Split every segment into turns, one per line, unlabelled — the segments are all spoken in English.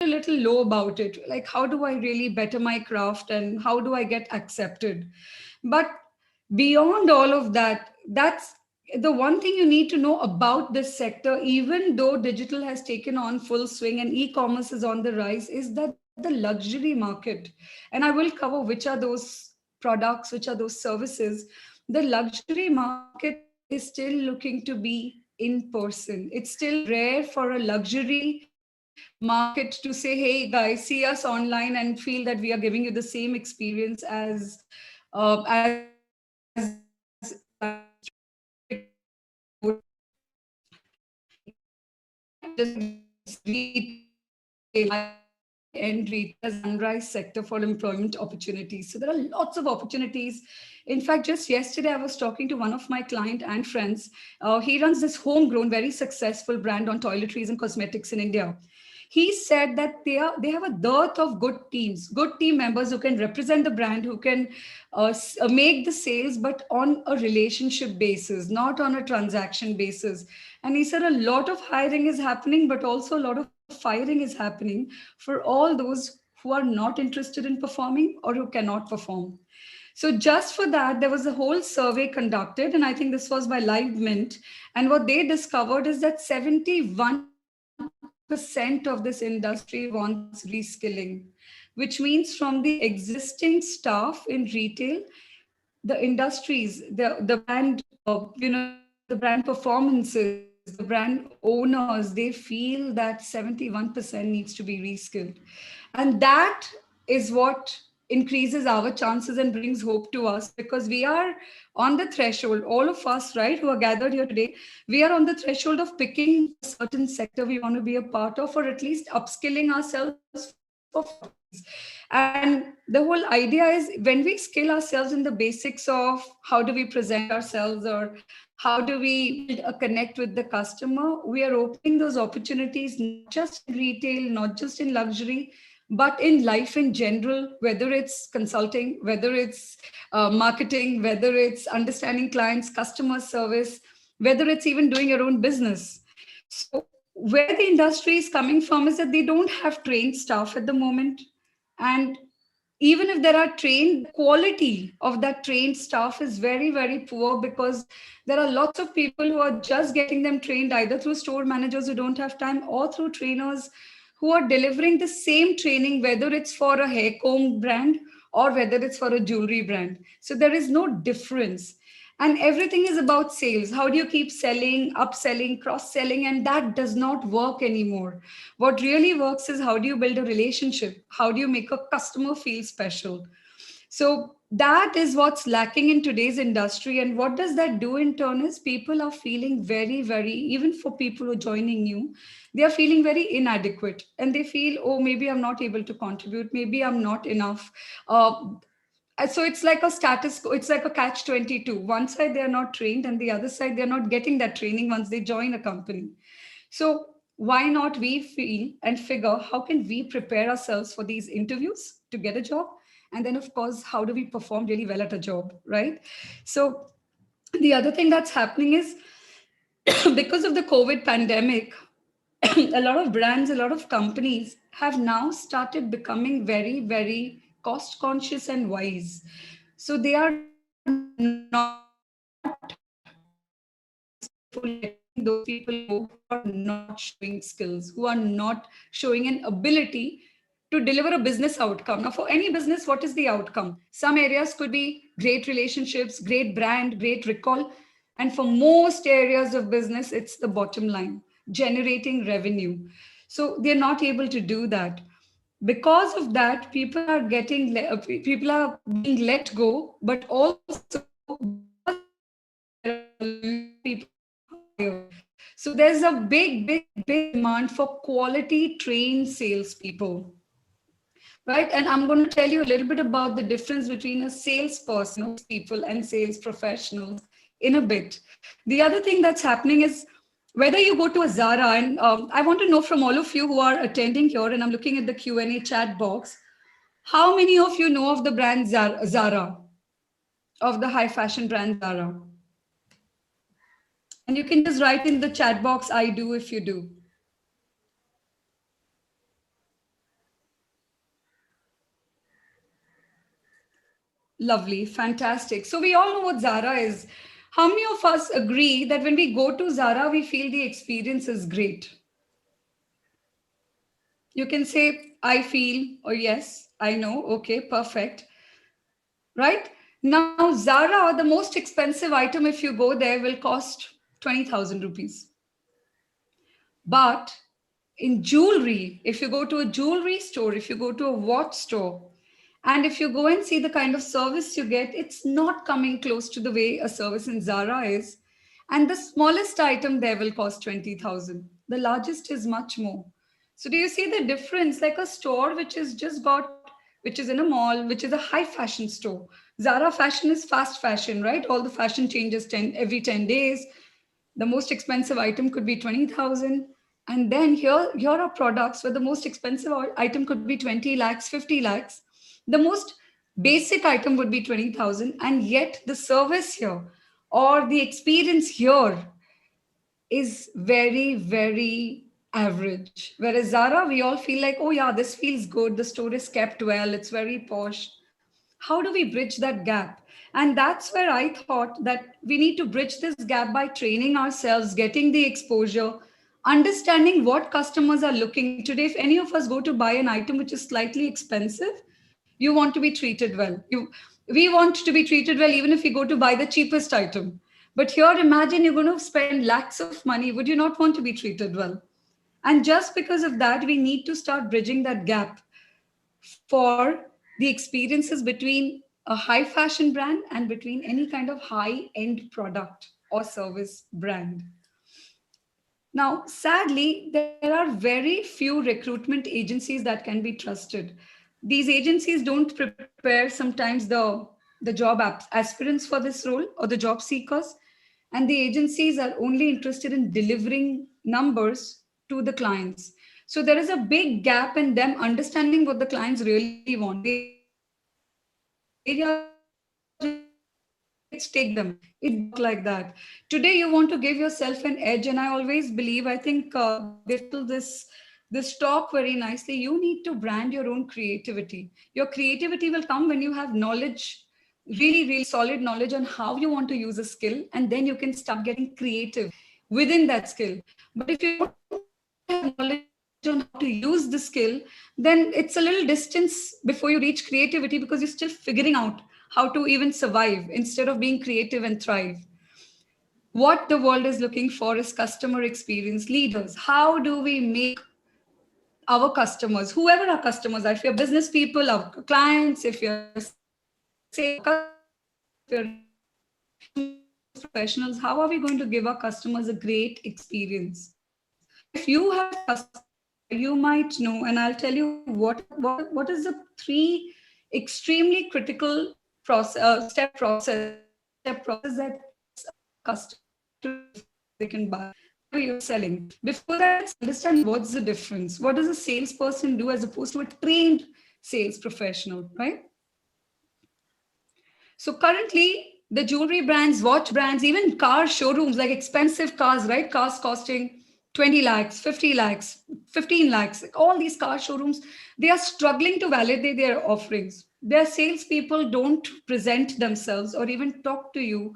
a little low about it. Like, how do I really better my craft and how do I get accepted? But beyond all of that, that's the one thing you need to know about this sector, even though digital has taken on full swing and e-commerce is on the rise, is that the luxury market, and I will cover which are those products, which are those services. The luxury market is still looking to be in person. It's still rare for a luxury market to say, hey guys, see us online and feel that we are giving you the same experience as end retail as sunrise sector for employment opportunities. So there are lots of opportunities. In fact, just yesterday I was talking to one of my client and friends. He runs this homegrown, very successful brand on toiletries and cosmetics in India. He said that they have a dearth of good teams, good team members who can represent the brand, who can make the sales, but on a relationship basis, not on a transaction basis. And he said a lot of hiring is happening, but also a lot of firing is happening for all those who are not interested in performing or who cannot perform. So just for that, there was a whole survey conducted, and I think this was by Live Mint. And what they discovered is that 71% of this industry wants reskilling, which means from the existing staff in retail, the industries, the brand, the brand performances, the brand owners, they feel that 71% needs to be reskilled. And that is what increases our chances and brings hope to us, because we are on the threshold, all of us, right, who are gathered here today, we are on the threshold of picking a certain sector we want to be a part of, or at least upskilling ourselves for and the whole idea is, when we skill ourselves in the basics of how do we present ourselves or how do we build a connect with the customer, we are opening those opportunities not just in retail, not just in luxury, but in life in general, whether it's consulting, whether it's marketing, whether it's understanding clients, customer service, whether it's even doing your own business. So, where the industry is coming from is that they don't have trained staff at the moment. And even if there are trained, the quality of that trained staff is very, very poor, because there are lots of people who are just getting them trained either through store managers who don't have time or through trainers who are delivering the same training, whether it's for a hair comb brand or whether it's for a jewelry brand. So there is no difference. And everything is about sales. How do you keep selling, upselling, cross selling? And that does not work anymore. What really works is, how do you build a relationship? How do you make a customer feel special? So that is what's lacking in today's industry. And what does that do in turn is, people are feeling very, very, even for people who are joining new, they are feeling very inadequate. And they feel, oh, maybe I'm not able to contribute. Maybe I'm not enough. So it's like a status quo, it's like a catch 22. One side they're not trained, and the other side they're not getting that training once they join a company. So why not we feel and figure, how can we prepare ourselves for these interviews to get a job? And then, of course, how do we perform really well at a job, right? So the other thing that's happening is, because of the COVID pandemic, a lot of brands, a lot of companies have now started becoming very, very cost conscious and wise. So they are not letting those people go who are not showing skills, who are not showing an ability to deliver a business outcome. Now, for any business, what is the outcome? Some areas could be great relationships, great brand, great recall. And for most areas of business, it's the bottom line, generating revenue. So they're not able to do that. Because of that, people are being let go, but also because people hire. So there's a big, big, big demand for quality trained salespeople, right? And I'm going to tell you a little bit about the difference between a salesperson, people, and sales professionals in a bit. The other thing that's happening is, whether you go to a Zara, and I want to know from all of you who are attending here, and I'm looking at the Q&A chat box, how many of you know of the brand Zara, of the high fashion brand Zara? And you can just write in the chat box, I do, if you do. Lovely, fantastic. So we all know what Zara is. How many of us agree that when we go to Zara, we feel the experience is great? You can say, I feel, or yes, I know, okay, perfect, right? Now, Zara, the most expensive item, if you go there, will cost 20,000 rupees. But in jewelry, if you go to a jewelry store, if you go to a watch store, and if you go and see the kind of service you get, it's not coming close to the way a service in Zara is. And the smallest item there will cost 20,000. The largest is much more. So do you see the difference? Like a store which is just got, which is in a mall, which is a high fashion store. Zara fashion is fast fashion, right? All the fashion changes 10 every 10 days. The most expensive item could be 20,000. And then here are products where the most expensive item could be 20 lakhs, 50 lakhs. The most basic item would be 20,000. And yet the service here or the experience here is very, very average. Whereas Zara, we all feel like, oh yeah, this feels good. The store is kept well. It's very posh. How do we bridge that gap? And that's where I thought that we need to bridge this gap by training ourselves, getting the exposure, understanding what customers are looking. Today, if any of us go to buy an item which is slightly expensive, you want to be treated well. We want to be treated well even if we go to buy the cheapest item. But here, imagine you're going to spend lakhs of money. Would you not want to be treated well? And just because of that, we need to start bridging that gap for the experiences between a high fashion brand and between any kind of high end product or service brand. Now, sadly, there are very few recruitment agencies that can be trusted. These agencies don't prepare sometimes the job aspirants for this role or the job seekers, and the agencies are only interested in delivering numbers to the clients. So there is a big gap in them understanding what the clients really want. The areas which take them. It doesn't work like that. Today, you want to give yourself an edge, and I always believe, I think Bifta settled this talk very nicely. You need to brand your own creativity. Your creativity will come when you have knowledge, really, really solid knowledge on how you want to use a skill, and then you can start getting creative within that skill. But if you don't have knowledge on how to use the skill, then it's a little distance before you reach creativity because you're still figuring out how to even survive instead of being creative and thrive. What the world is looking for is customer experience leaders. How do we make our customers, whoever our customers are, if you're business people, our clients, if you're sales professionals, if you're customer service professionals, how are we going to give our customers a great experience? Now, if you have customers there, you might know, and I'll tell you what is the three extremely critical step process that takes a customer to decide before they can buy, whatever you're selling. Before that, let's understand what's the difference. What does a salesperson do as opposed to a trained sales professional, right? So currently, the jewelry brands, watch brands, even car showrooms, like expensive cars, right? Cars costing 20 lakhs, 50 lakhs, 15 lakhs, like all these car showrooms, they are struggling to validate their offerings. Their salespeople don't present themselves or even talk to you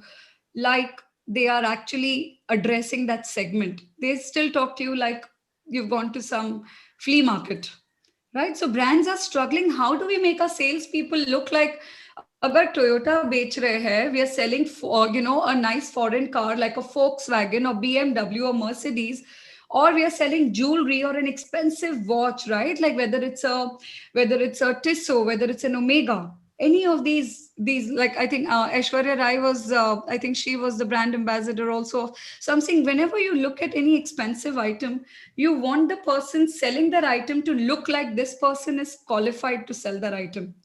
like they are actually addressing that segment. They still talk to you like you've gone to some flea market, right? So brands are struggling. How do we make our salespeople look like, agar Toyota बेच रहे हैं, we are selling for, a nice foreign car like a Volkswagen or BMW or Mercedes, or we are selling jewelry or an expensive watch, right? Like whether it's a Tissot, whether it's an Omega, any of these like I think Aishwarya Rai was I think she was the brand ambassador also. So I'm saying whenever you look at any expensive item, you want the person selling that item to look like this person is qualified to sell that item.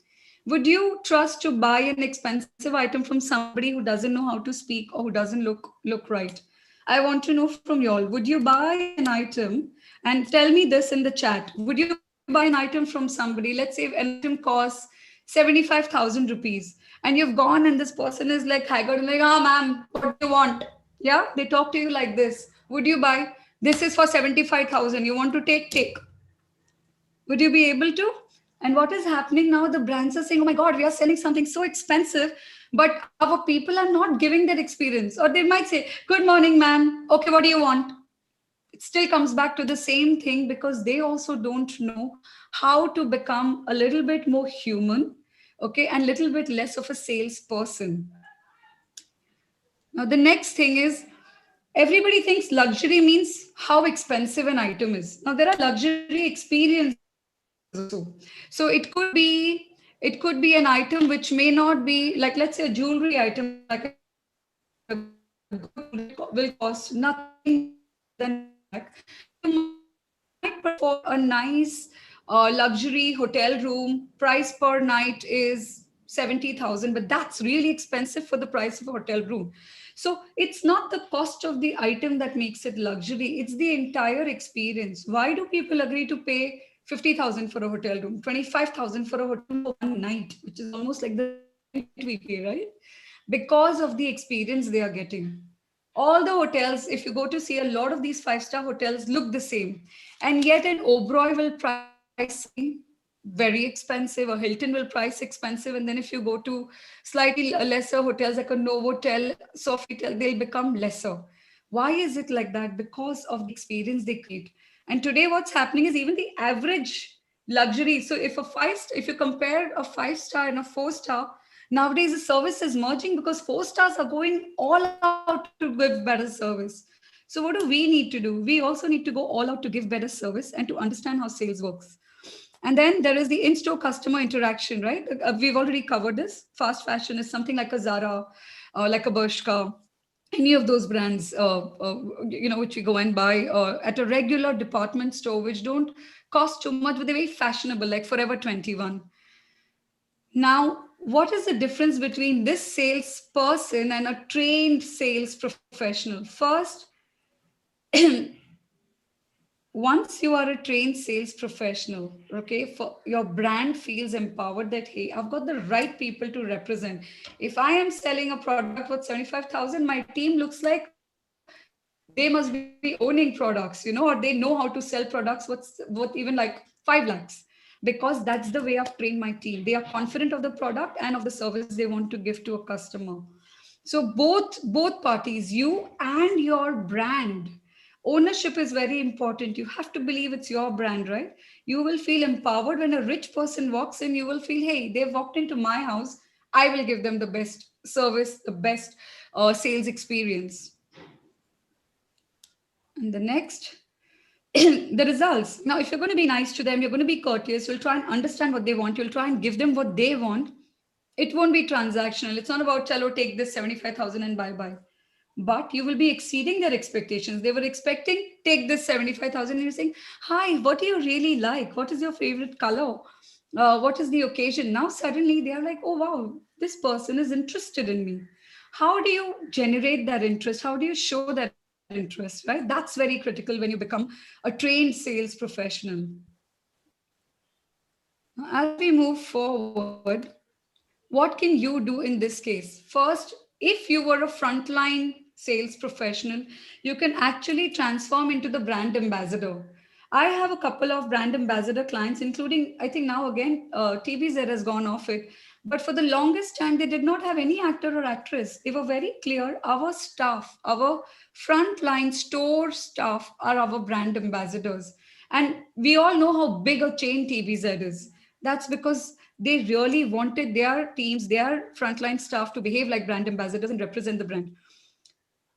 Would you trust to buy an expensive item from somebody who doesn't know how to speak or who doesn't look right? I want to know from y'all. Would you buy an item, and tell me this in the chat? Would you buy an item from somebody? Let's say if an item costs 75,000 rupees, and you've gone and this person is like haggard and like, ah, ma'am, what do you want? Yeah, they talk to you like this. Would you buy? This is for 75,000. You want to take? Would you be able to? And what is happening now? The brands are saying, oh my God, we are selling something so expensive, but our people are not giving that experience. Or they might say, good morning, ma'am. Okay, what do you want? It still comes back to the same thing because they also don't know how to become a little bit more human, okay, and little bit less of a salesperson. Now, the next thing is everybody thinks luxury means how expensive an item is. Now, there are luxury experiences also. So it could be an item which may not be like, let's say, a jewelry item, like a good jewelry will cost nothing more than 1 lakh. You might prefer a nice luxury hotel room. Price per night is 70,000, but that's really expensive for the price of a hotel room. So it's not the cost of the item that makes it luxury, it's the entire experience. Why do people agree to pay 50,000 for a hotel room, 25,000 for a hotel room for 1 night, which is almost like the rent we pay, right? Because of the experience they are getting. All the hotels, if you go to see, a lot of these five-star hotels look the same. And yet an Oberoi will price something very expensive, a Hilton will price expensive, and then if you go to slightly lesser hotels like a Novotel, Sofitel, they'll become lesser. Why is it like that? Because of the experience they create. And today what's happening is even the average luxury. So if you compare a five-star and a four-star, nowadays the service is merging because four stars are going all out to give better service. So what do we need to do? We also need to go all out to give better service and to understand how sales works. And then there is the in-store customer interaction, right? We've already covered this. Fast fashion is something like a Zara, like a Bershka, any of those brands, which we go and buy at a regular department store, which don't cost too much, but they're very fashionable, like Forever 21. Now, what is the difference between this salesperson and a trained sales professional? First, once you are a trained sales professional, okay, for your brand feels empowered that hey, I've got the right people to represent. If I am selling a product worth 75,000, my team looks like they must be owning products, or they know how to sell products worth even like 5 lakhs, because that's the way I've trained my team. They are confident of the product and of the service they want to give to a customer. So both parties, you and your brand, ownership is very important. You have to believe it's your brand, right? You will feel empowered when a rich person walks in. You will feel, hey, they've walked into my house, I will give them the best service, the best sales experience. And the next, the results. Now, if you're going to be nice to them, you're going to be courteous, you'll try and understand what they want, you'll try and give them what they want. It won't be transactional. It's not about, chalo, take this 75,000 and bye bye. But you will be exceeding their expectations. They were expecting, take this 75,000, and you're saying, hi, what do you really like? What is your favorite color? What is the occasion? Now, suddenly they are like, oh, wow, this person is interested in me. How do you generate that interest? How do you show that interest, right? That's very critical when you become a trained sales professional. As we move forward, what can you do in this case? First, if you were a frontline sales professional, you can actually transform into the brand ambassador. I have a couple of brand ambassador clients, including, I think now again, TVZ has gone off it. But for the longest time, they did not have any actor or actress. They were very clear. Our staff, our frontline store staff are our brand ambassadors. And we all know how big a chain TVZ is. That's because they really wanted their teams, their frontline staff to behave like brand ambassadors and represent the brand.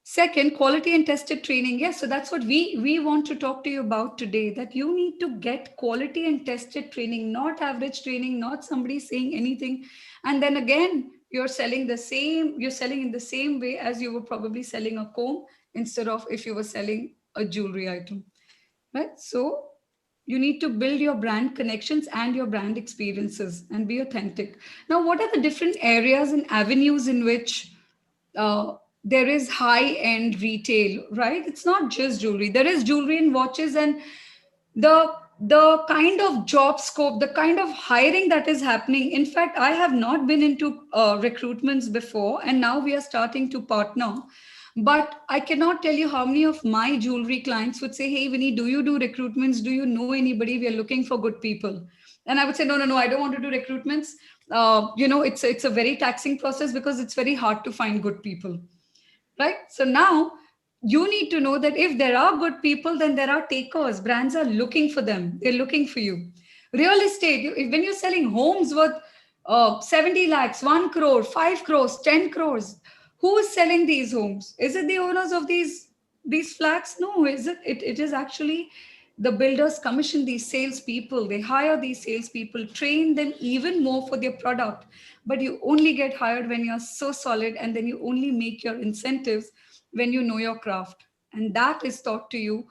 Second, quality and tested training. Yes, so that's what we want to talk to you about today, that you need to get quality and tested training, not average training, not somebody saying anything. And then again, you're selling in the same way as you were probably selling a comb instead of if you were selling a jewelry item. Right? So you need to build your brand connections and your brand experiences and be authentic. Now, what are the different areas and avenues in which uh, there is high end retail, right? It's not just jewelry. There is jewelry and watches, and the kind of job scope, the kind of hiring that is happening. In fact, I have not been into recruitments before, and now we are starting to partner. But I cannot tell you how many of my jewelry clients would say, hey, Vinny, do you do recruitments? Do you know anybody? We are looking for good people. And I would say, no, no, no, I don't want to do recruitments. It's a very taxing process because it's very hard to find good people, right? So now you need to know that if there are good people, then there are takers. Brands are looking for them. They're looking for you. Real estate, when you're selling homes worth 70 lakhs, 1 crore, 5 crores, 10 crores, who is selling these homes? Is it the owners of these flats? No, is it? It is actually the builders commission these salespeople. They hire these salespeople, train them even more for their product. But you only get hired when you're so solid, and then you only make your incentives when you know your craft. And that is taught to you.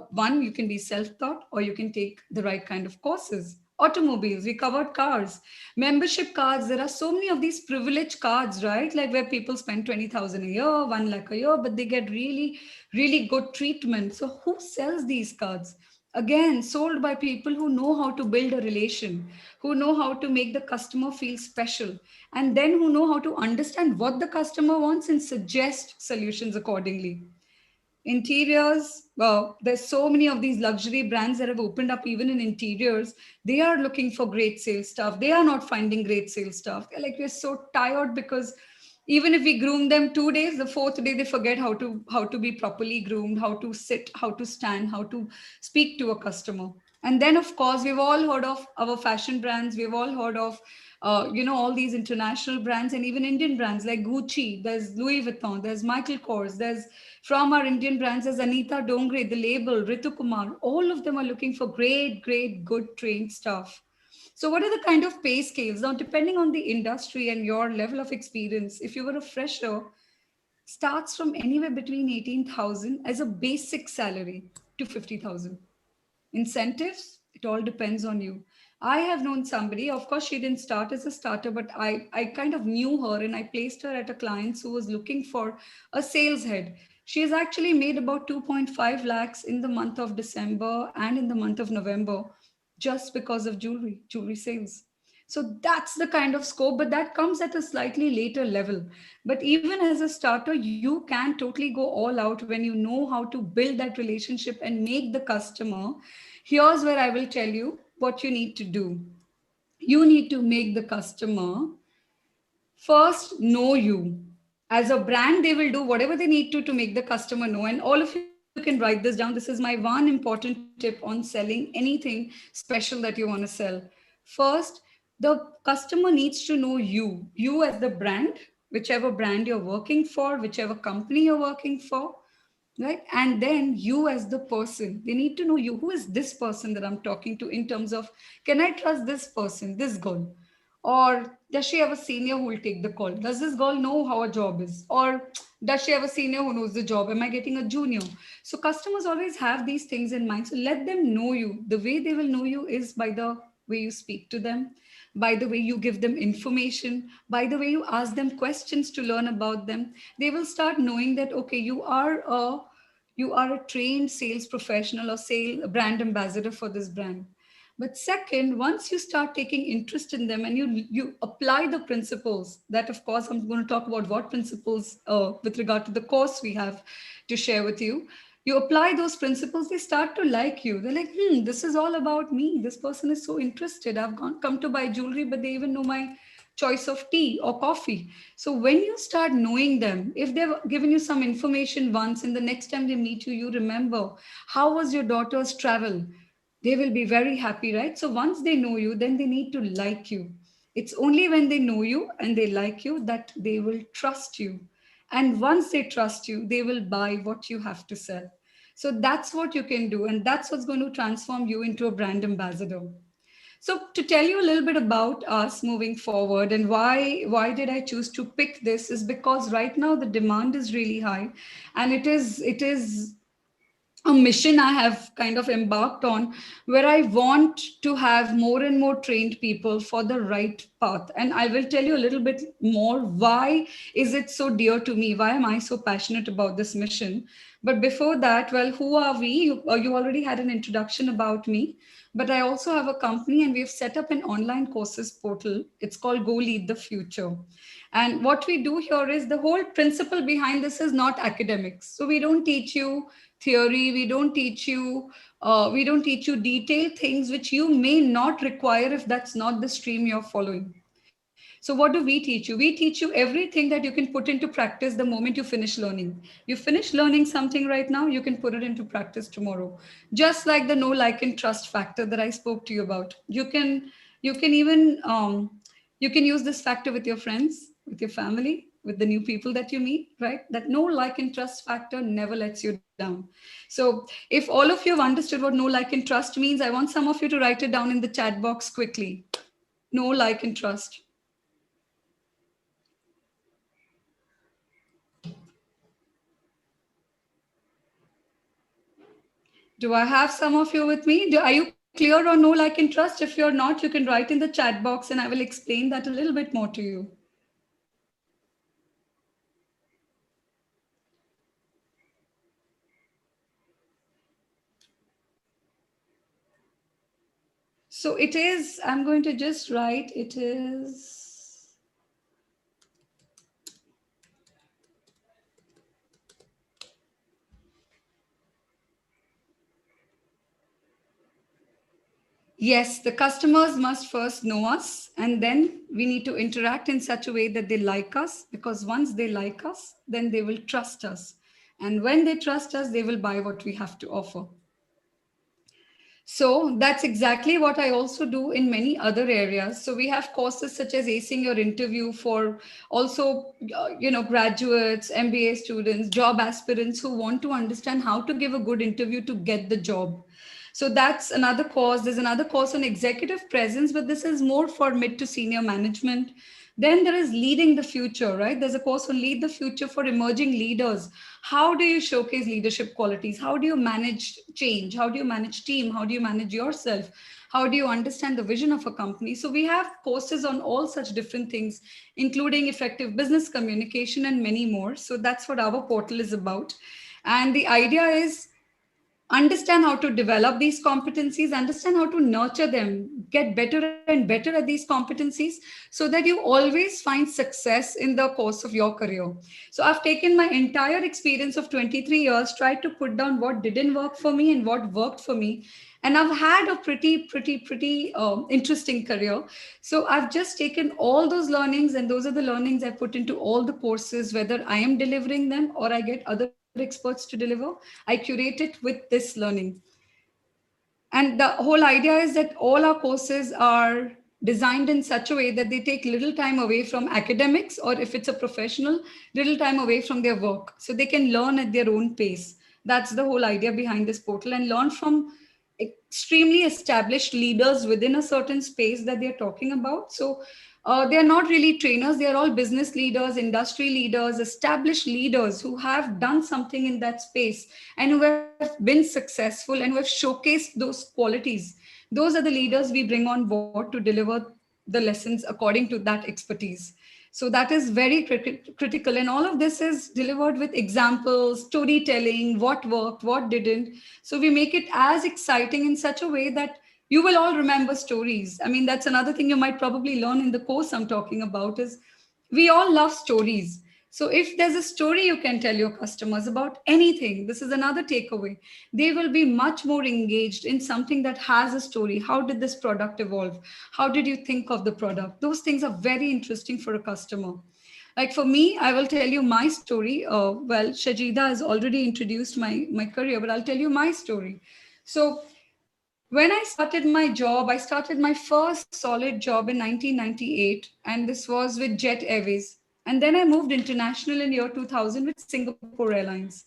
One, you can be self taught, or you can take the right kind of courses. Automobiles, we covered cars, membership cards. There are so many of these privilege cards, right? Like where people spend 20,000 a year, 1 lakh a year, but they get really, really good treatment. So, who sells these cards? Again, sold by people who know how to build a relation, who know how to make the customer feel special, and then who know how to understand what the customer wants and suggest solutions accordingly. Interiors, well, there's so many of these luxury brands that have opened up even in interiors. They are looking for great sales staff. They are not finding great sales staff. They're like, we're so tired because even if we groom them 2 days, the fourth day they forget how to be properly groomed, how to sit, how to stand, how to speak to a customer. And then of course we've all heard of our fashion brands. We've all heard of all these international brands and even Indian brands like Gucci, there's Louis Vuitton, there's Michael Kors, there's from our Indian brands, there's Anita Dongre, the label, Ritu Kumar. All of them are looking for great, great, good trained staff. So, what are the kind of pay scales? Now, depending on the industry and your level of experience, if you were a fresher, starts from anywhere between 18,000 as a basic salary to 50,000. Incentives, it all depends on you. I have known somebody, of course, she didn't start as a starter, but I kind of knew her and I placed her at a client who was looking for a sales head. She has actually made about 2.5 lakhs in the month of December and in the month of November just because of jewelry sales. So that's the kind of scope, but that comes at a slightly later level. But even as a starter, you can totally go all out when you know how to build that relationship and make the customer. Here's where I will tell you what you need to do. You need to make the customer first know you. As a brand, they will do whatever they need to make the customer know. And all of you can write this down. This is my one important tip on selling anything special that you want to sell. First, the customer needs to know you as the brand, whichever brand you're working for, whichever company you're working for, right? And then you as the person, they need to know you. Who is this person that I'm talking to, in terms of, can I trust this person, this girl? Or does she have a senior who will take the call? Does this girl know how a job is? Or does she have a senior who knows the job? Am I getting a junior? So customers always have these things in mind. So let them know you. The way they will know you is by the way you speak to them, by the way you give them information, by the way you ask them questions to learn about them. They will start knowing that, okay, you are a trained sales professional or sale brand ambassador for this brand. But second, once you start taking interest in them and you apply the principles, that of course I'm going to talk about what principles with regard to the course we have to share with you. You apply those principles, they start to like you. They're like, this is all about me. This person is so interested. I've come to buy jewelry, but they even know my choice of tea or coffee. So when you start knowing them, if they've given you some information once and the next time they meet you, you remember, how was your daughter's travel? They will be very happy, right? So once they know you, then they need to like you. It's only when they know you and they like you that they will trust you. And once they trust you, they will buy what you have to sell. So that's what you can do. And that's what's going to transform you into a brand ambassador. So to tell you a little bit about us moving forward and why did I choose to pick this is because right now the demand is really high, and it is a mission I have kind of embarked on, where I want to have more and more trained people for the right path. And I will tell you a little bit more why is it so dear to me? Why am I so passionate about this mission? But before that, well, who are we? You already had an introduction about me, but I also have a company and we've set up an online courses portal. It's called Go Lead the Future. And what we do here is the whole principle behind this is not academics. So we don't teach you theory, we don't teach you detailed things which you may not require if that's not the stream you're following. So what do we teach you? We teach you everything that you can put into practice the moment you finish learning. You finish learning something right now, you can put it into practice tomorrow. Just like the know, like, and trust factor that I spoke to you about. You can even you can use this factor with your friends, with your family, with the new people that you meet, right? That know, like, and trust factor never lets you down. So if all of you have understood what know, like, and trust means, I want some of you to write it down in the chat box quickly. Know, like, and trust. Do I have some of you with me? Are you clear on know, like, and trust? If you're not, you can write in the chat box and I will explain that a little bit more to you. So it is, I'm going to just write, it is, yes, the customers must first know us, and then we need to interact in such a way that they like us, because once they like us, then they will trust us. And when they trust us, they will buy what we have to offer. So that's exactly what I also do in many other areas. So we have courses such as acing your interview for also, graduates, MBA students, job aspirants who want to understand how to give a good interview to get the job. So that's another course. There's another course on executive presence, but this is more for mid to senior management. Then there is leading the future, right? There's a course on lead the future for emerging leaders. How do you showcase leadership qualities? How do you manage change? How do you manage team? How do you manage yourself? How do you understand the vision of a company? So we have courses on all such different things, including effective business communication and many more. So that's what our portal is about. And the idea is understand how to develop these competencies, understand how to nurture them, get better and better at these competencies so that you always find success in the course of your career. So I've taken my entire experience of 23 years, tried to put down what didn't work for me and what worked for me. And I've had a pretty interesting career. So I've just taken all those learnings, and those are the learnings I put into all the courses, whether I am delivering them or I get other experts to deliver. I curate it with this learning. And the whole idea is that all our courses are designed in such a way that they take little time away from academics, or if it's a professional, little time away from their work. So they can learn at their own pace. That's the whole idea behind this portal, and learn from extremely established leaders within a certain space that they're talking about. So they're not really trainers, they're all business leaders, industry leaders, established leaders who have done something in that space and who have been successful and who have showcased those qualities. Those are the leaders we bring on board to deliver the lessons according to that expertise. So that is very critical. And all of this is delivered with examples, storytelling, what worked, what didn't. So we make it as exciting in such a way that you will all remember stories. I mean, that's another thing you might probably learn in the course I'm talking about is we all love stories. So if there's a story you can tell your customers about anything, this is another takeaway. They will be much more engaged in something that has a story. How did this product evolve? How did you think of the product? Those things are very interesting for a customer. Like for me, I will tell you my story. Well, Shajida has already introduced my career, but I'll tell you my story. So when I started my job, I started my first solid job in 1998, and this was with Jet Airways. And then I moved international in year 2000 with Singapore Airlines.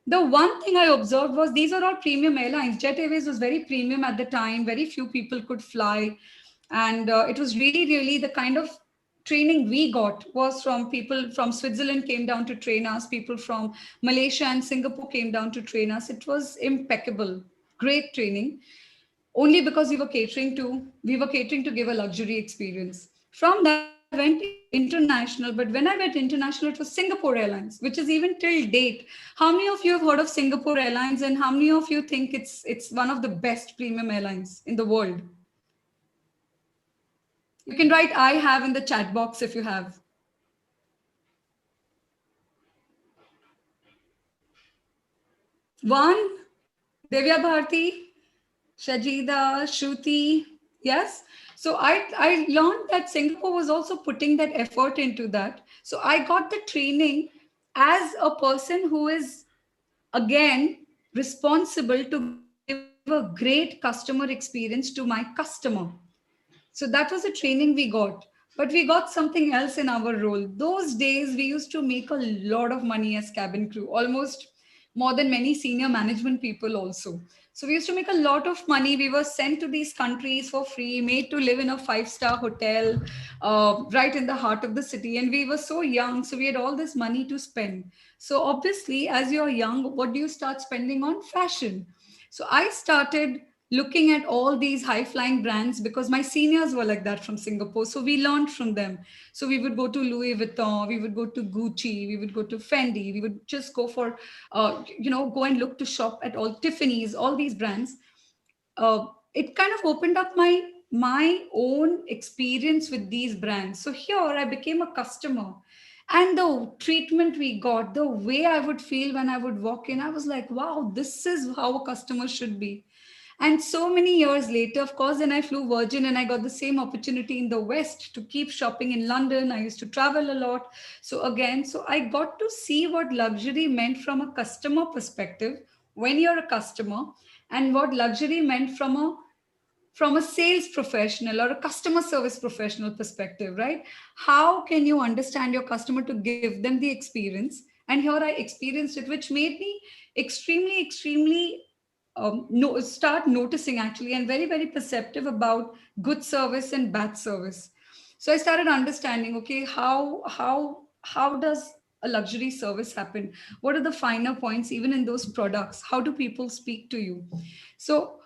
The one thing I observed was these are all premium airlines. Jet Airways was very premium at the time. Very few people could fly. And it was really the kind of training we got was from people from Switzerland came down to train us. People from Malaysia and Singapore came down to train us. It was impeccable, great training, only because we were catering to give a luxury experience. From that, I went international, but when I went international, it was Singapore Airlines, which is even till date. How many of you have heard of Singapore Airlines, and how many of you think it's one of the best premium airlines in the world? You can write I have in the chat box if you have. One, Devya Bharti, Shajida, Shruti. Yes. So I learned that Singapore was also putting that effort into that. So I got the training as a person who is again responsible to give a great customer experience to my customer. So that was the training we got. But we got something else in our role. Those days, we used to make a lot of money as cabin crew, almost more than many senior management people also. So we used to make a lot of money. We were sent to these countries for free, made to live in a five-star hotel right in the heart of the city. And we were so young, so we had all this money to spend. So obviously, as you're young, what do you start spending on? Fashion. So I started looking at all these high flying brands because my seniors were like that from Singapore. So we learned from them. So we would go to Louis Vuitton, we would go to Gucci, we would go to Fendi, we would just go for, go and look to shop at all Tiffany's, all these brands. It kind of opened up my own experience with these brands. So here I became a customer, and the treatment we got, the way I would feel when I would walk in, I was like, wow, this is how a customer should be. And so many years later, of course, then I flew Virgin and I got the same opportunity in the West to keep shopping in London. I used to travel a lot. So I got to see what luxury meant from a customer perspective when you're a customer, and what luxury meant from a sales professional or a customer service professional perspective, right? How can you understand your customer to give them the experience? And here I experienced it, which made me extremely no, start noticing actually, and very, very perceptive about good service and bad service. So I started understanding, okay, how does a luxury service happen? What are the finer points even in those products? How do people speak to you? So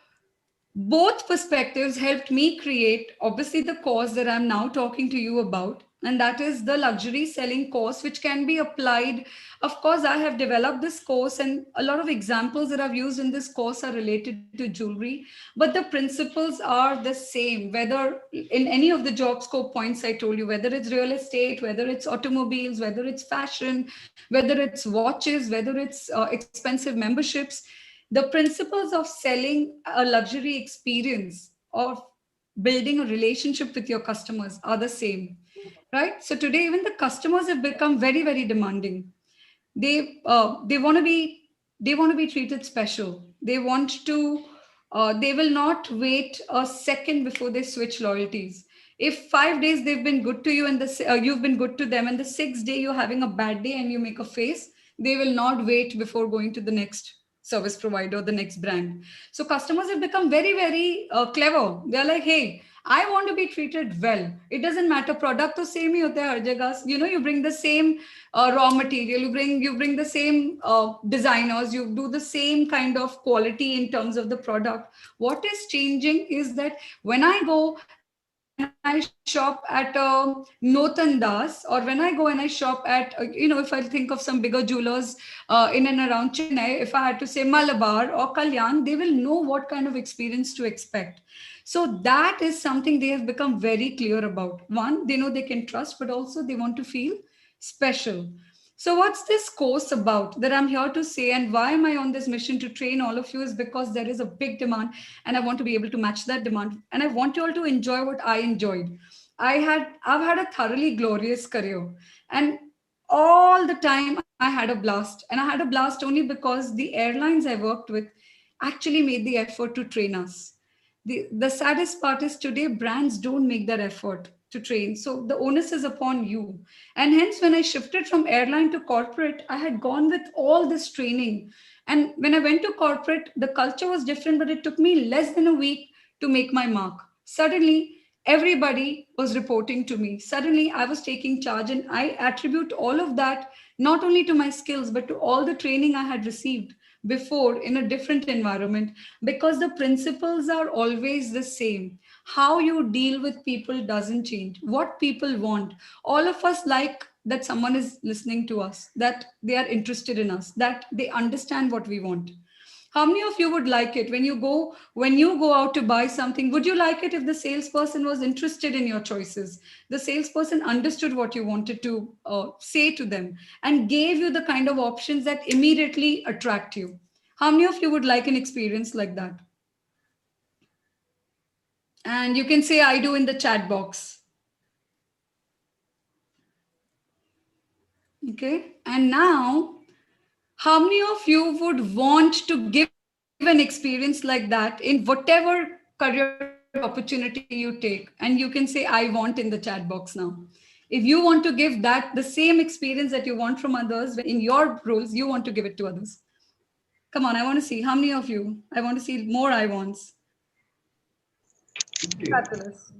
both perspectives helped me create obviously the course that I'm now talking to you about, and that is the luxury selling course, which can be applied. Of course, I have developed this course, and a lot of examples that I've used in this course are related to jewelry, but the principles are the same, whether in any of the job scope points I told you, whether it's real estate, whether it's automobiles, whether it's fashion, whether it's watches, whether it's expensive memberships. The principles of selling a luxury experience, of building a relationship with your customers, are the same, right? So today even the customers have become very, very demanding. They want to be, they want to be treated special. They want to, they will not wait a second before they switch loyalties. If 5 days they've been good to you and you've been good to them, and the sixth day you're having a bad day and you make a face, they will not wait before going to the next service provider, the next brand. So customers have become very, very clever. They're like, hey, I want to be treated well. It doesn't matter, product to same hi hote hai har jagah. You know, you bring the same raw material, you bring the same designers, you do the same kind of quality in terms of the product. What is changing is that when I go and I shop at Notan Das, or when I go and I shop at, if I think of some bigger jewelers in and around Chennai, if I had to say Malabar or Kalyan, they will know what kind of experience to expect. So that is something they have become very clear about. One, they know they can trust, but also they want to feel special. So, what's this course about that I'm here to say, and why am I on this mission to train all of you? Is because there is a big demand, and I want to be able to match that demand, and I want you all to enjoy what I enjoyed. I've had a thoroughly glorious career, and all the time I had a blast, and I had a blast only because the airlines I worked with actually made the effort to train us. The saddest part is today brands don't make that effort to train, so the onus is upon you. And hence when I shifted from airline to corporate, I had gone with all this training, and when I went to corporate, the culture was different, but it took me less than a week to make my mark. Suddenly everybody was reporting to me, suddenly I was taking charge, and I attribute all of that not only to my skills but to all the training I had received before in a different environment, because the principles are always the same. How you deal with people doesn't change. What people want, all of us like that someone is listening to us, that they are interested in us, that they understand what we want. How many of you would like it when you go out to buy something? Would you like it if the salesperson was interested in your choices? The salesperson understood what you wanted to say to them and gave you the kind of options that immediately attract you. How many of you would like an experience like that? And you can say I do in the chat box. Okay. And now, how many of you would want to give an experience like that in whatever career opportunity you take? And you can say I want in the chat box now. If you want to give that the same experience that you want from others when in your roles you want to give it to others. Come on, I want to see how many of you. I want to see more I wants. Fabulous.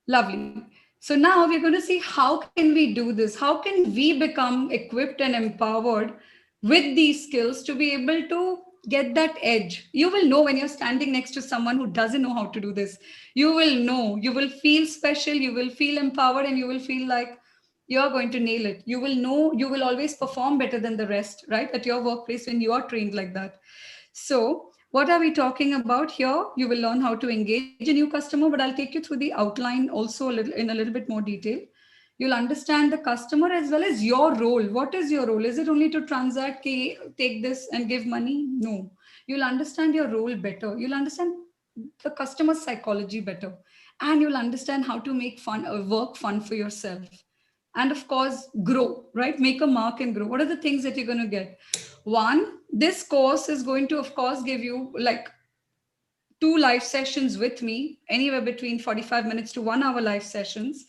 Lovely. So now we're going to see how can we do this? How can we become equipped and empowered with these skills to be able to get that edge? You will know when you're standing next to someone who doesn't know how to do this. You will know, you will feel special, you will feel empowered, and you will feel like you're going to nail it. You will know, you will always perform better than the rest, right? At your workplace when you are trained like that. So, what are we talking about here? You will learn how to engage a new customer, but I'll take you through the outline also a little bit more detail. You'll understand the customer as well as your role. What is your role? Is it only to transact, take this and give money? No. You'll understand your role better. You'll understand the customer psychology better. And you'll understand how to make fun work fun for yourself. And of course, grow, right? Make a mark and grow. What are the things that you're going to get? One, this course is going to, of course, give you like 2 live sessions with me, anywhere between 45 minutes to 1 hour live sessions,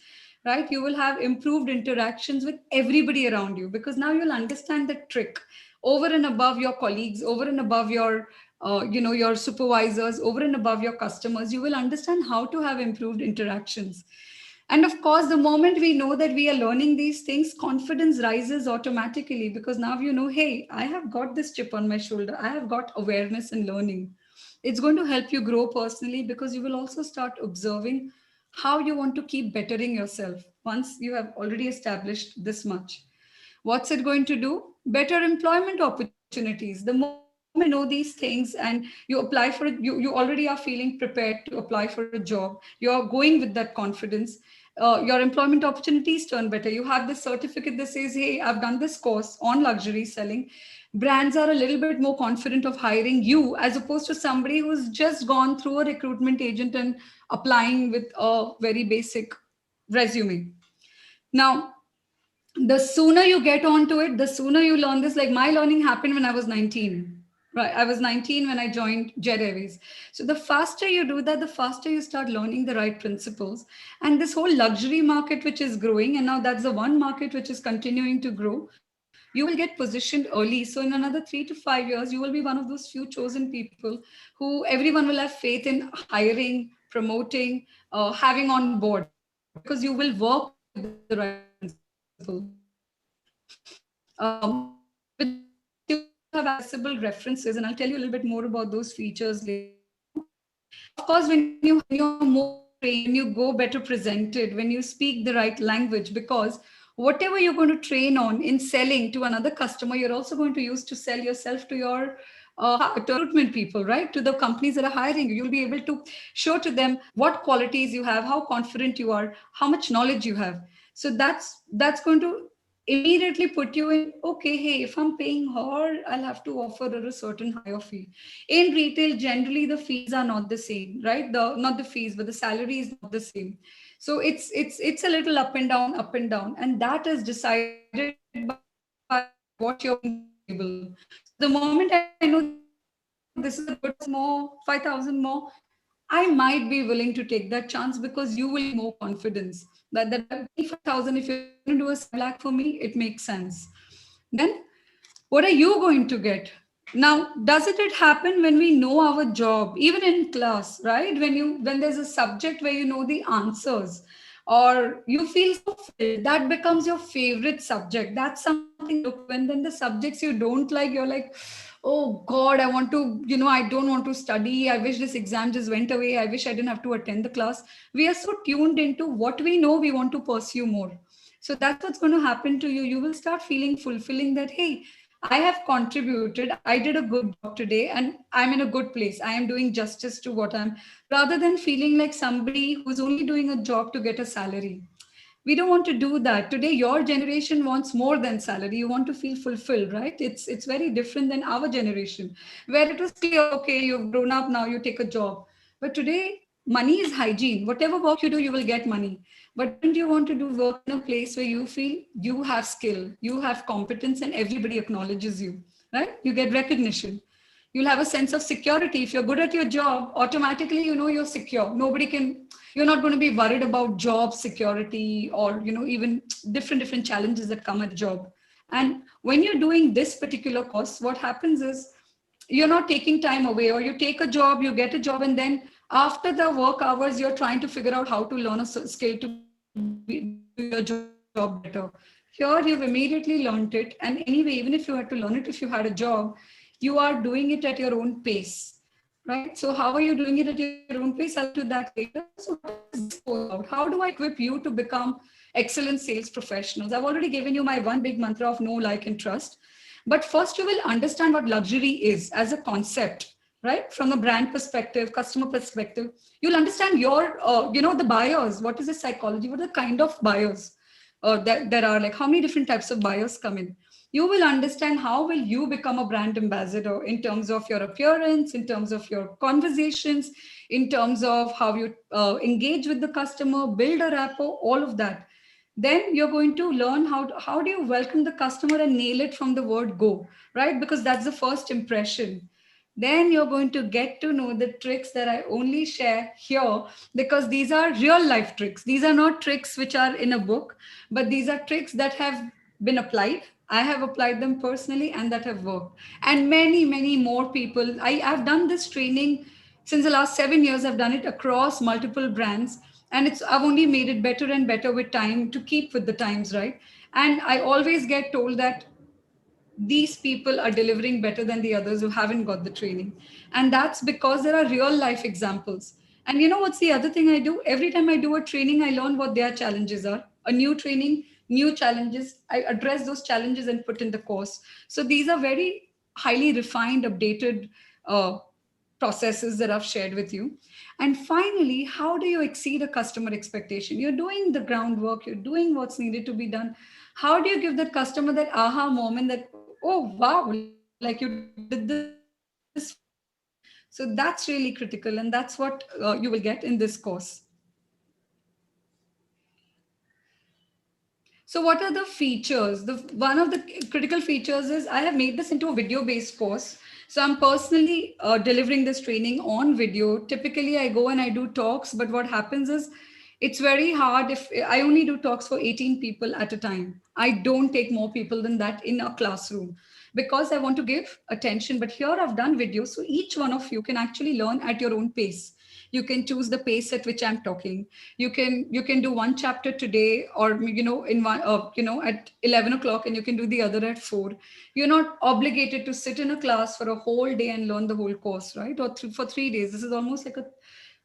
right? You will have improved interactions with everybody around you because now you'll understand the trick over and above your colleagues, over and above your, your supervisors, over and above your customers. You will understand how to have improved interactions. And of course, the moment we know that we are learning these things, confidence rises automatically because now you know, hey, I have got this chip on my shoulder. I have got awareness and learning. It's going to help you grow personally because you will also start observing how you want to keep bettering yourself once you have already established this much. What's it going to do? Better employment opportunities. The moment you know these things and you apply for it, you already are feeling prepared to apply for a job. You're going with that confidence. Your employment opportunities turn better. You have this certificate that says, hey, I've done this course on luxury selling. Brands are a little bit more confident of hiring you as opposed to somebody who's just gone through a recruitment agent and applying with a very basic resume. Now, the sooner you get onto it, the sooner you learn this. Like my learning happened when I was 19. Right. I was 19 when I joined Jet Airways. So the faster you do that, the faster you start learning the right principles. And this whole luxury market, which is growing, and now that's the one market which is continuing to grow, you will get positioned early. So in another 3 to 5 years, you will be one of those few chosen people who everyone will have faith in hiring, promoting, having on board because you will work with the right principles. With this, you will also have accessible references, and I'll tell you a little bit more about those features later on. Of course, when you're more trained, when you go better presented, when you speak the right language, because whatever you're going to train on in selling to another customer, you're also going to use to sell yourself to your to recruitment people, right? To the companies that are hiring you. You'll be able to show to them what qualities you have, how confident you are, how much knowledge you have. So that's going to immediately put you in, okay, hey, if I'm paying her, I'll have to offer her a certain higher fee. In retail, generally the fees are not the same, right? The not the fees, but the salary is not the same. So it's a little up and down, and that is decided by what you're bringing to the table. So the moment I know that, hey, this is a good more 5,000 more, I might be willing to take that chance because you will gain more confidence that paying 5,000, if you're going to do a 7 lakh for me, it makes sense. Then what are you going to get? Now, doesn't it happen when we know our job, even in class, right? When there's a subject where you know the answers or you feel so fulfilled, that becomes your favorite subject. That's something you look to. And then the subjects you don't like, you're like, oh God, I want to, I don't want to study. I wish this exam just went away. I wish I didn't have to attend the class. We are so tuned into what we know, we want to pursue more. So that's what's going to happen to you. You will start feeling fulfilling that, hey, I have contributed. I did a good job today and I'm in a good place. I am doing justice to what I'm, rather than feeling like somebody who's only doing a job to get a salary. We don't want to do that today. Your generation wants more than salary. You want to feel fulfilled, right? It's very different than our generation, where it was clear, okay, you've grown up, now you take a job. But today, money is hygiene. Whatever work you do, you will get money. But wouldn't you want to do work in a place where you feel you have skill, you have competence, and everybody acknowledges you, right? You get recognition. You'll have a sense of security. If you're good at your job, automatically you know you're secure. Nobody can, you're not going to be worried about job security, or even different challenges that come at job. And when you're doing this particular course, what happens is you're not taking time away, or you take a job, you get a job, and then after the work hours you're trying to figure out how to learn a skill to do your job better. Here you've immediately learned it, and anyway, even if you had to learn it, if you had a job, you are doing it at your own pace, right? So how are you doing it at your own pace? I'll get to that later. So what is this course about? How do I equip you to become excellent sales professionals? I've already given you my one big mantra of know, like, and trust. But first, you will understand what luxury is as a concept, right? From a brand perspective, customer perspective, you'll understand your, the buyers. What is the psychology? What are the kind of buyers that there are? Like, how many different types of buyers come in? You will understand how will you become a brand ambassador in terms of your appearance, in terms of your conversations, in terms of how you engage with the customer, build a rapport, all of that. Then you're going to learn how do you welcome the customer and nail it from the word go, right? Because that's the first impression. Then you're going to get to know the tricks that I only share here, because these are real life tricks. These are not tricks which are in a book, but these are tricks that have been applied. I have applied them personally and that have worked. And many more people. I've done this training since the last 7 years. I've done it across multiple brands, and I've only made it better and better with time to keep with the times, right? And I always get told that these people are delivering better than the others who haven't got the training. And that's because there are real life examples. And you know what's the other thing I do? Every time I do a training, I learn what their challenges are. A new training, new challenges. I address those challenges and put in the course. So these are very highly refined, updated uh, processes that I've shared with you. And finally, how do you exceed a customer expectation? You're doing the groundwork, you're doing what's needed to be done. How do you give that customer that aha moment that, oh, wow, like you did this for me? So that's really critical. And that's what you will get in this course. So what are the features? One of the critical features is I have made this into a video-based course. So I'm personally delivering this training on video. Typically, I go and I do talks, but what happens is it's very hard if I only do talks for 18 people at a time. I don't take more people than that in a classroom because I want to give attention. But here I've done videos, so each one of you can actually learn at your own pace. You can choose the pace at which I'm talking. You can do one chapter today, or in one at 11 o'clock, and you can do the other at 4. You're not obligated to sit in a class for a whole day and learn the whole course, right? Or for 3 days. This is almost like a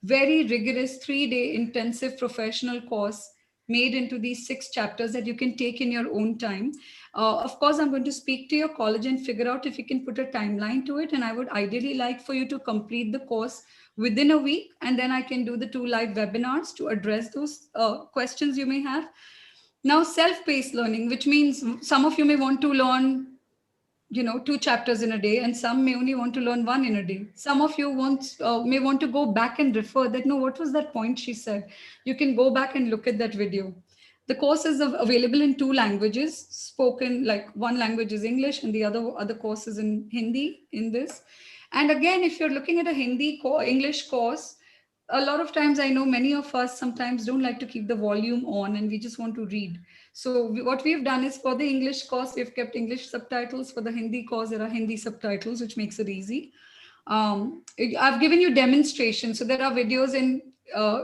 very rigorous 3-day intensive professional course made into these 6 chapters that you can take in your own time. Of course, I'm going to speak to your college and figure out if you can put a timeline to it. And I would ideally like for you to complete the course within a week, and then I can do the 2 live webinars to address those questions you may have. Now, self-paced learning, which means some of you may want to learn 2 chapters in a day, and some may only want to learn one in a day. Some of you may want to go back and refer that, no, what was that point she said? You can go back and look at that video. The course is available in 2 languages spoken, like one language is English and the other course is in Hindi in this. And again, if you're looking at a English course, a lot of times I know many of us sometimes don't like to keep the volume on and we just want to read. So what we've done is for the English course, we've kept English subtitles. For the Hindi course, there are Hindi subtitles, which makes it easy. I've given you demonstrations. So there are videos in,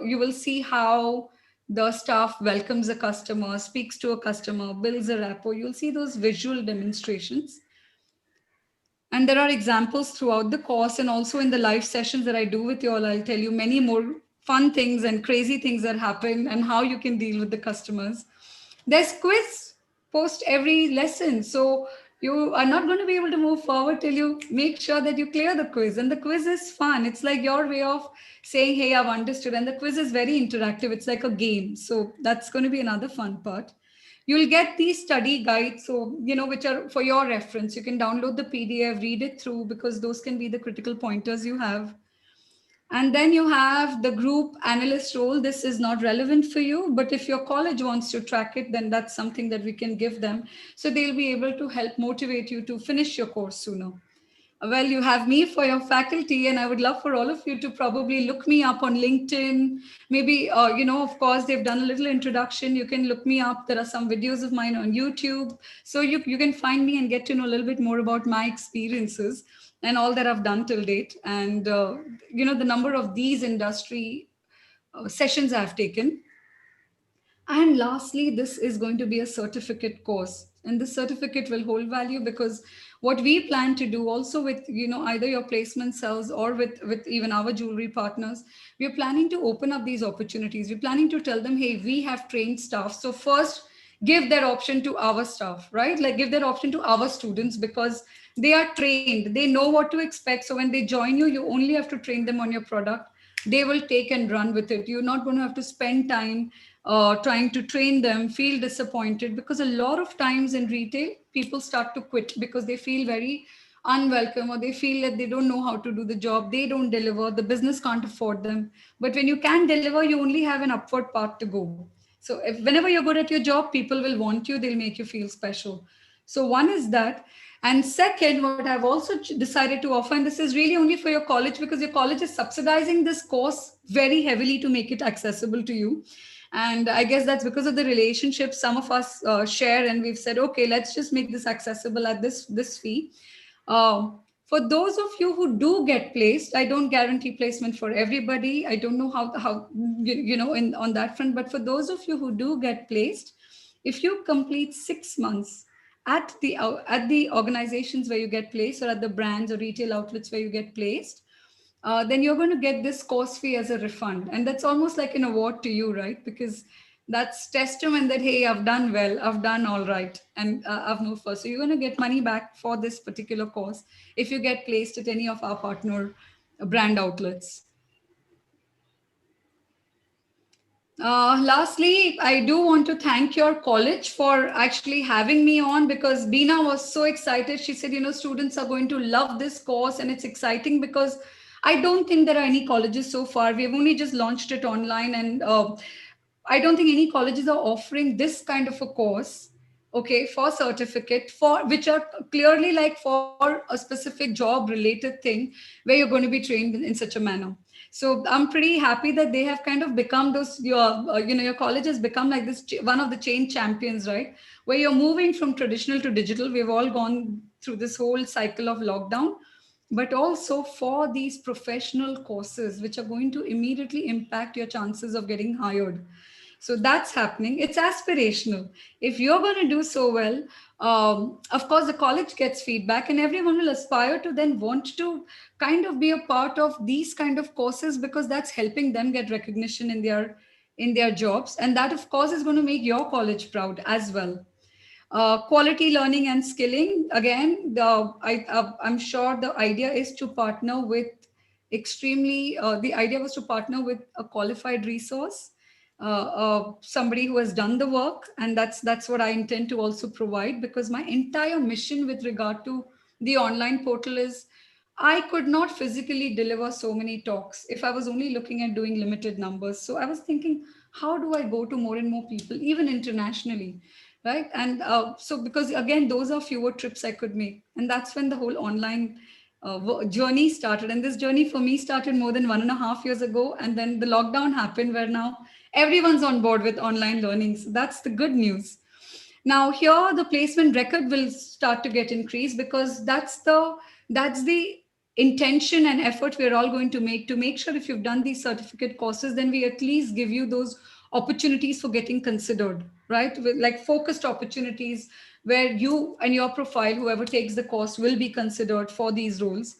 you will see how the staff welcomes a customer, speaks to a customer, builds a rapport. You'll see those visual demonstrations. And there are examples throughout the course and also in the live sessions that I do with you all. I'll tell you many more fun things and crazy things that happen and how you can deal with the customers. There's quiz post every lesson. So You are not going to be able to move forward till you make sure that you clear the quiz. And the quiz is fun. It's like your way of saying, hey, I've understood. And the quiz is very interactive. It's like a game. So that's going to be another fun part. You'll get these study guides, so which are for your reference. You can download the PDF, read it through, because those can be the critical pointers you have. And then you have the group analyst role. This is not relevant for you, but if your college wants to track it, then that's something that we can give them. So they'll be able to help motivate you to finish your course sooner. Well, you have me for your faculty, and I would love for all of you to probably look me up on LinkedIn. Maybe, of course, they've done a little introduction. You can look me up. There are some videos of mine on YouTube. So you can find me and get to know a little bit more about my experiences and all that I've done till date. And, the number of these industry sessions I've taken. And lastly, this is going to be a certificate course. And this certificate will hold value, because what we plan to do also with, either your placement cells or with even our jewelry partners, we're planning to open up these opportunities. We're planning to tell them, hey, we have trained staff. So first, give that option to our staff, right? Like give that option to our students, because they are trained. They know what to expect. So when they join you, you only have to train them on your product. They will take and run with it. You're not going to have to spend time trying to train them, feel disappointed, because a lot of times in retail, people start to quit because they feel very unwelcome, or they feel that they don't know how to do the job, they don't deliver, the business can't afford them. But when you can deliver, you only have an upward path to go. So whenever you're good at your job, people will want you, they'll make you feel special. So one is that. And second, what I've also decided to offer, and this is really only for your college, because your college is subsidizing this course very heavily to make it accessible to you. And I guess that's because of the relationship some of us share, and we've said, okay, let's just make this accessible at this fee. For those of you who do get placed, I don't guarantee placement for everybody. I don't know how in on that front. But for those of you who do get placed, if you complete 6 months at the organizations where you get placed, or at the brands or retail outlets where you get placed, then you're going to get this course fee as a refund. And that's almost like an award to you, right? Because that's testament that, hey, I've done well, I've done all right, and I've moved first. So you're going to get money back for this particular course if you get placed at any of our partner brand outlets. Lastly, I do want to thank your college for actually having me on, because Beena was so excited. She said, students are going to love this course, and it's exciting because I don't think there are any colleges so far. We have only just launched it online, and I don't think any colleges are offering this kind of a course, okay, for certificate, for which are clearly like for a specific job related thing, where you're going to be trained in such a manner. So I'm pretty happy that they have kind of become those, your college has become like this one of the chain champions, right? Where you're moving from traditional to digital. We've all gone through this whole cycle of lockdown, but also for these professional courses which are going to immediately impact your chances of getting hired. So that's happening. It's aspirational. If you're going to do so well, of course, the college gets feedback, and everyone will aspire to then want to kind of be a part of these kind of courses, because that's helping them get recognition in their jobs, and that of course is going to make your college proud as well. Quality learning and skilling. Again, I'm sure the idea is to partner with the idea was to partner with a qualified resource, somebody who has done the work. And that's what I intend to also provide, because my entire mission with regard to the online portal is, I could not physically deliver so many talks if I was only looking at doing limited numbers. So I was thinking, how do I go to more and more people, even internationally? Right. And so, because again, those are fewer trips I could make. And that's when the whole online journey started. And this journey for me started more than 1.5 years ago. And then the lockdown happened, where now everyone's on board with online learning. So that's the good news. Now here the placement record will start to get increased, because that's the intention and effort we're all going to make sure, if you've done these certificate courses, then we at least give you those opportunities for getting considered, right? With like focused opportunities, where you and your profile, whoever takes the course, will be considered for these roles.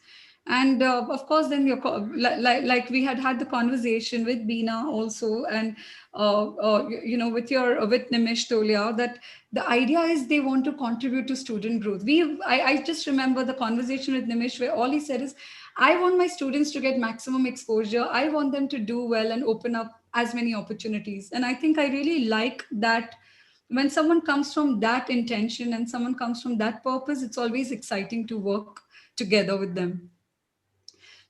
And of course, then like we had the conversation with Bina also, and with with Nimish Tolia, that the idea is they want to contribute to student growth. I just remember the conversation with Nimish where all he said is, I want my students to get maximum exposure. I want them to do well and open up as many opportunities. And I think I really like that when someone comes from that intention and someone comes from that purpose, it's always exciting to work together with them.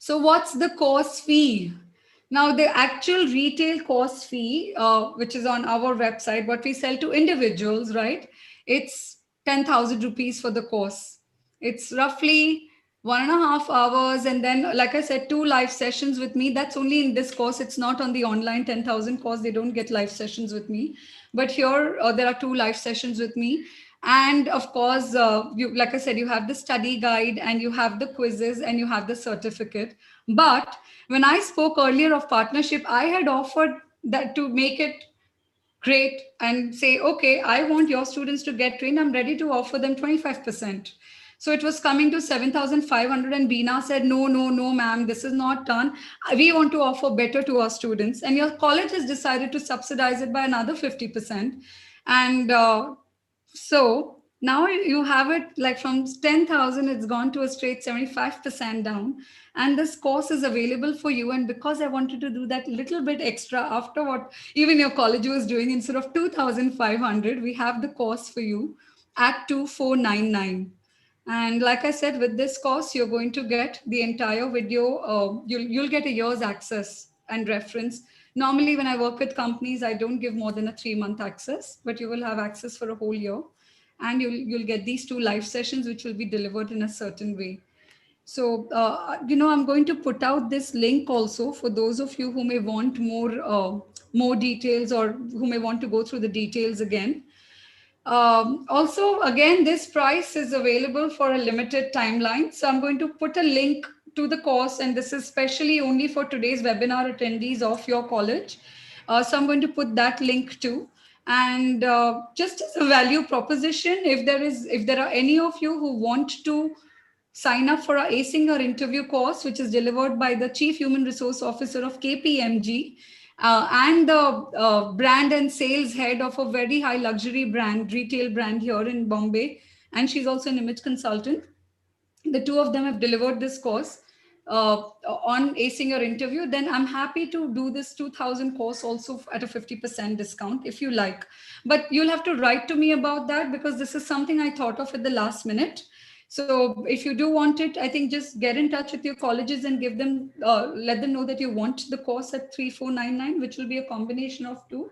So, what's the course fee? Now, the actual retail course fee, which is on our website, what we sell to individuals, right? It's 10,000 rupees for the course. It's roughly 1.5 hours. And then, like I said, 2 live sessions with me. That's only in this course. It's not on the online 10,000 course. They don't get live sessions with me. But here, there are 2 live sessions with me. And of course, you, like I said, you have the study guide and you have the quizzes and you have the certificate. But when I spoke earlier of partnership, I had offered that to make it great and say, okay, I want your students to get trained. I'm ready to offer them 25%. So it was coming to 7,500, and Beena said, no, no, no, ma'am, this is not done. We want to offer better to our students. And your college has decided to subsidize it by another 50%. And so now you have it like from 10,000, it's gone to a straight 75% down. And this course is available for you. And because I wanted to do that little bit extra after what even your college was doing, instead of 2,500, we have the course for you at 2,499. And like I said, with this course, you're going to get the entire video. You'll get a year's access and reference. Normally, when I work with companies, I don't give more than a 3-month access, but you will have access for a whole year, and you'll get these 2 live sessions, which will be delivered in a certain way. So, I'm going to put out this link also for those of you who may want more details, or who may want to go through the details again. Also, again, this price is available for a limited timeline. So I'm going to put a link to the course, and this is specially only for today's webinar attendees of your college. So I'm going to put that link too. And just as a value proposition, if there are any of you who want to sign up for our Acing Your Interview course, which is delivered by the Chief Human Resource Officer of KPMG, and the brand and sales head of a very high luxury brand, retail brand here in Bombay. And she's also an image consultant. The two of them have delivered this course on Acing Your Interview. Then I'm happy to do this 2,000 course also at a 50% discount if you like. But you'll have to write to me about that, because this is something I thought of at the last minute. So if you do want it, I think just get in touch with your colleges and give them, let them know that you want the course at 3,499, which will be a combination of two.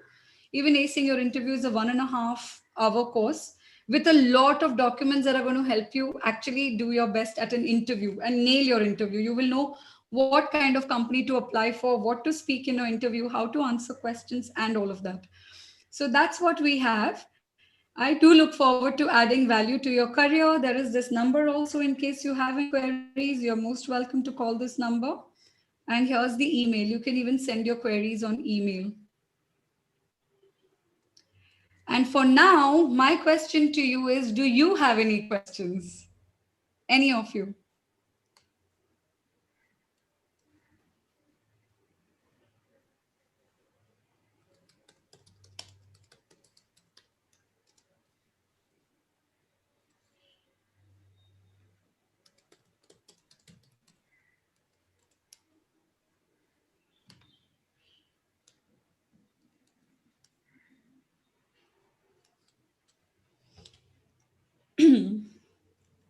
Even Acing Your Interview is a 1.5 hour course with a lot of documents that are going to help you actually do your best at an interview and nail your interview. You will know what kind of company to apply for, what to speak in your interview, how to answer questions, and all of that. So that's what we have. I do look forward to adding value to your career. There is this number also in case you have any queries. You're most welcome to call this number. And here's the email. You can even send your queries on email. And for now, my question to you is, do you have any questions? Any of you?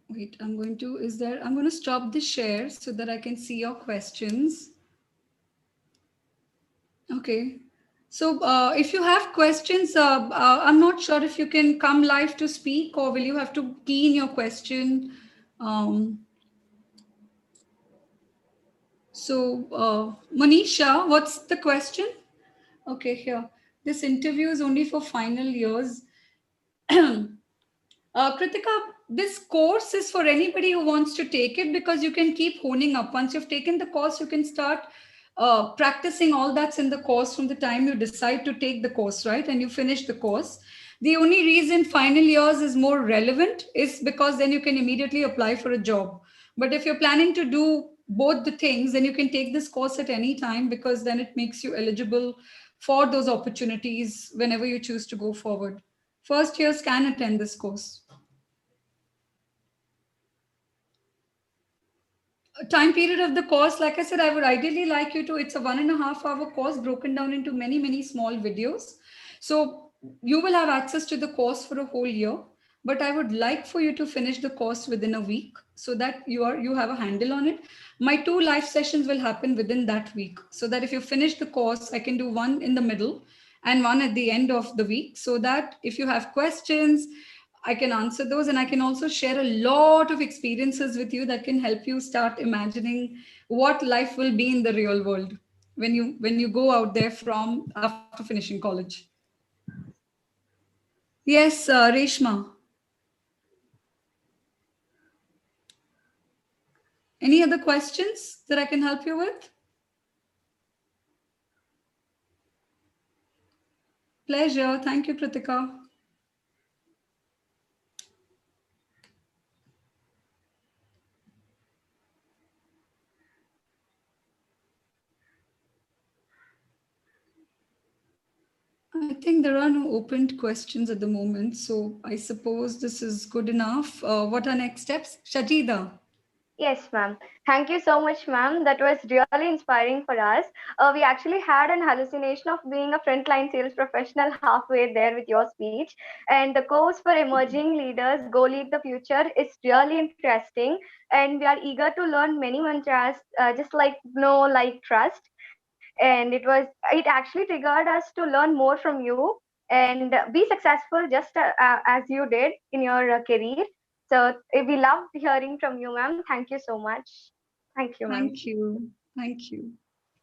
Wait, I'm going to stop the share so that I can see your questions. Okay. So if you have questions, I'm not sure if you can come live to speak, or will you have to key in your question? Um, Manisha, what's the question? Okay, here. This interview is only for final years. Kritika, this course is for anybody who wants to take it, because you can keep honing up. Once you've taken the course, you can start practicing all that's in the course from the time you decide to take the course, right? And you finish the course. The only reason final years is more relevant is because then you can immediately apply for a job. But if you're planning to do both the things, then you can take this course at any time, because then it makes you eligible for those opportunities whenever you choose to go forward. First years can attend this course. Time period of the course, like I said, I would ideally like you to, it's a 1.5 hour course broken down into many, many small videos. So you will have access to the course for a whole year, but I would like for you to finish the course within a week, so that you have a handle on it. My 2 live sessions will happen within that week, so that if you finish the course, I can do one in the middle and one at the end of the week, so that if you have questions, I can answer those, and I can also share a lot of experiences with you that can help you start imagining what life will be in the real world when you go out there from after finishing college. Yes, Reshma. Any other questions that I can help you with? Pleasure. Thank you, Kritika. I think there are no opened questions at the moment, so I suppose this is good enough. What are next steps? Shajida.
Yes, ma'am. Thank you so much, ma'am. That was really inspiring for us. We actually had an hallucination of being a frontline sales professional halfway there with your speech. And the course for emerging leaders, Go Lead the Future, is really interesting. And we are eager to learn many mantras, just like know, like, trust. And it actually triggered us to learn more from you and be successful just as you did in your career. So we loved hearing from you, ma'am. Thank you so much. Thank you, ma'am.
Thank you. Thank you.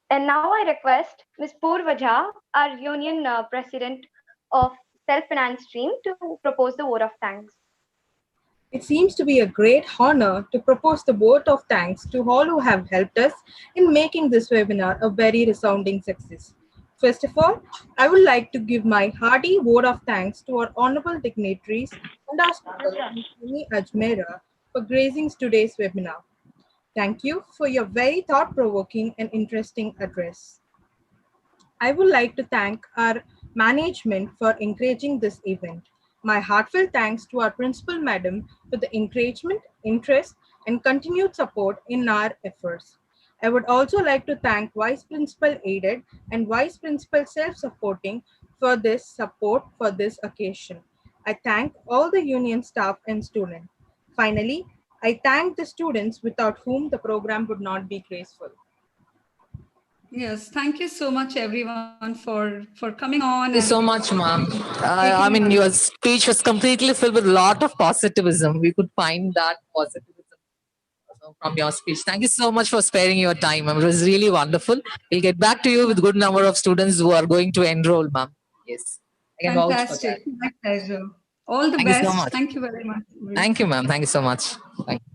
And now I request Ms. Purva Jha, our union president of self-finance stream, to propose the vote of thanks.
It seems to be a great honor to propose the vote of thanks to all who have helped us in making this webinar a very resounding success. First of all, I would like to give my hearty vote of thanks to our honorable dignitaries and our speaker, Ms. Mimi Ajmera, for gracing today's webinar. Thank you for your very thought-provoking and interesting address. I would like to thank our management for encouraging this event. My heartfelt thanks to our principal madam for the encouragement, interest, and continued support in our efforts. I would also like to thank Vice Principal Aided and Vice Principal Self-Supporting for this support for this occasion. I thank all the union staff and students. Finally, I thank the students without whom the program would not be graceful.
Yes, thank you so much, everyone, for coming on
Thank you
and
so much, ma'am.
taking
I
your
mean,
time.
your speech was completely filled with a lot of positivism. We could find that positivism from your speech. Thank you so much for sparing your time, ma'am. It was really wonderful. We'll get back to you with good number of students who are going to enroll, ma'am. Yes, I can vouch for that.
Fantastic. My pleasure. All the
Thank you so
best.
much.
Thank you very much,
Thank
everyone.
you, ma'am. Thank you so much. Thank you.